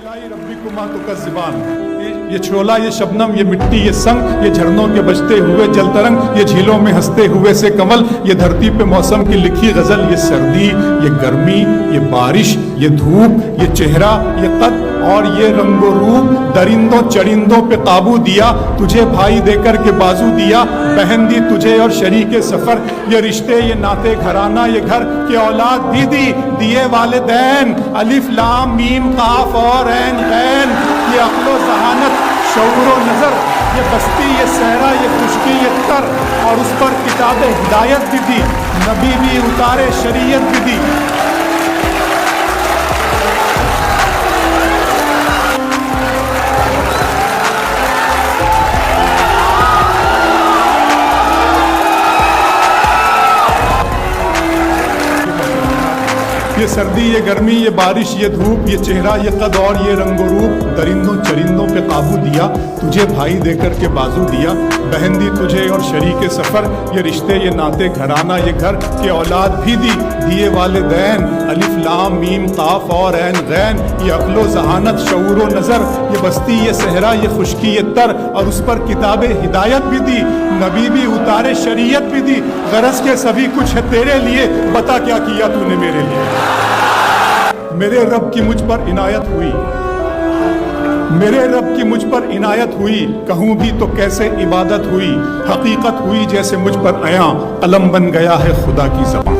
रब्बिकुमा तुकज़्ज़िबान, ये शोला, ये शबनम, ये मिट्टी, ये संग, ये झरनों के बजते हुए जल तरंग, ये झीलों में हंसते हुए से कमल, ये धरती पे मौसम की लिखी गजल, ये सर्दी, ये गर्मी, ये बारिश, ये धूप, ये चेहरा, ये कद और ये रंगो रूप, दरिंदों चरिंदों पे काबू दिया, तुझे भाई देकर के बाजू दिया, बहन दी तुझे और शरीके सफर, ये रिश्ते, ये नाते घराना, ये घर की औलाद भी दी, दिए वालिदैन, अलिफ लाम मीम काफ और ऐन गैन, ये अक्लो ज़हानत शऊर व नज़र, ये बस्ती, ये सहरा, ये खुशकी, ये तर, और उस पर किताब हिदायत भी दी, नबी भी उतारे शरीयत भी दी। ये सर्दी, ये गर्मी, ये बारिश, ये धूप, ये चेहरा, ये कद और ये रंगो रूप, दरिंदों चरिंदों पे काबू दिया, तुझे भाई देकर के बाजू दिया, बहन दी तुझे और शरीके सफ़र, ये रिश्ते, ये नाते घराना, ये घर के औलाद भी दी, दिए वालिदैन, अलिफ लाम मीम काफ और ऐन गैन, ये अक्लो ज़हानत शऊर व नज़र, ये बस्ती, ये सहरा, ये खुशकी, ये तर, और उस पर किताब हिदायत भी दी, नबी भी उतारे शरीयत भी दी, गरज के सभी कुछ है तेरे लिए, बता क्या किया तूने मेरे लिए। मेरे रब की मुझ पर इनायत हुई, मेरे रब की मुझ पर इनायत हुई, कहूँ भी तो कैसे इबादत हुई, हकीकत हुई जैसे मुझ पर आया, कलम बन गया है खुदा की ज़बान।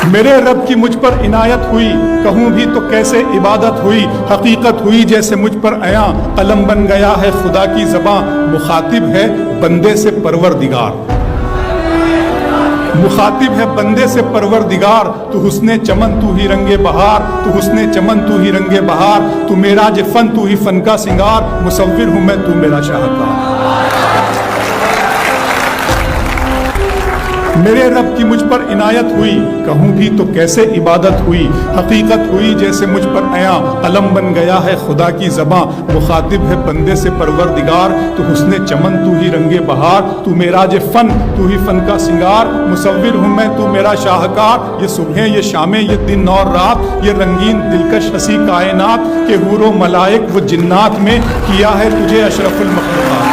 मेरे रब की मुझ पर इनायत हुई, कहूँ भी तो कैसे इबादत हुई, हकीकत हुई जैसे मुझ पर आया, कलम बन गया है खुदा की ज़बान। मुखातिब है बंदे से परवरदिगार, मुखातिब है बंदे से परवरदिगार, तू हुस्ने चमन तू ही रंगे बहार, तू हुस्ने चमन तू ही रंगे बहार, तू मेरा जे फन तू ही फन का सिंगार, मुसव्विर हूँ मैं तू मेरा शाहकार। मेरे रब की मुझ पर इनायत हुई, कहूँ भी तो कैसे इबादत हुई, हकीकत हुई जैसे मुझ पर आया, कलम बन गया है खुदा की ज़बान। मुखातिब है बंदे से परवरदिगार, तू हुस्ने चमन तू ही रंगे बहार, तू मेरा जे फन तू ही फन का सिंगार, मुसव्विर हूँ मैं तू मेरा शाहकार। ये सुबह, ये शामें, ये दिन और रात, ये रंगीन दिलकश हसी कायनात के हूरो मलाइक व जिन्नात में किया है तुझे अशरफुल मखलूक़ात।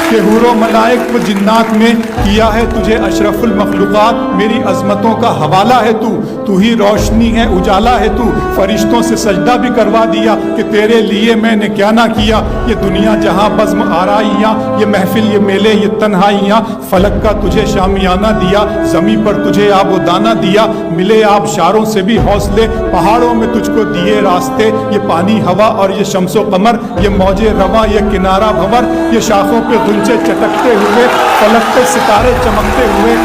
के हूरो मलाइक व जिन्नात में किया है तुझे अशरफुल मखलूक़ात। मेरी अज़मतों का हवाला है तू ही रोशनी है उजाला है तू, फरिश्तों से सजदा भी करवा दिया कि तेरे लिए मैंने क्या ना किया। ये दुनिया जहाँ बज़्म आराइयाँ, ये महफिल, ये मेले, ये तन्हाइयाँ, फलक का तुझे शामियाना दिया, ज़मी पर तुझे आबो दाना दिया, मिले आबशारों से भी हौसले, पहाड़ों में तुझको दिए रास्ते, ये पानी हवा और ये शम्सो कमर, ये मौजे रवा, ये किनारा भंवर, ये शाखों पे गुंजे चटकते हुए, फलक पे सितारे चमकते हुए।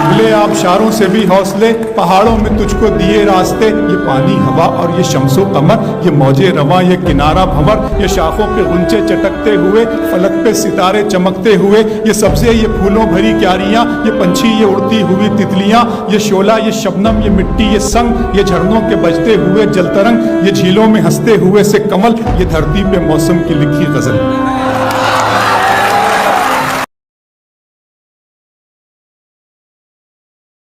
मिले आबशारों से भी हौसले, पहाड़ों में तुझको दिए रास्ते, ये पानी हवा और ये शम्सो कमर, ये मौजे रवा, ये किनारा भंवर, ये शाखों पे गुंजे चटकते हुए, फलक पे सितारे चमकते हुए, ये सब्ज़े, ये फूलों भरी क्यारियाँ, ये पंछी, ये उड़ती हुई तितलियाँ, ये शोला, ये शबनम, ये मिट्टी, ये संग, ये झरनों के बजते हुए जल तरंग, ये झीलों में हंसते हुए से कमल, ये धरती पे मौसम की लिखी गज़ल।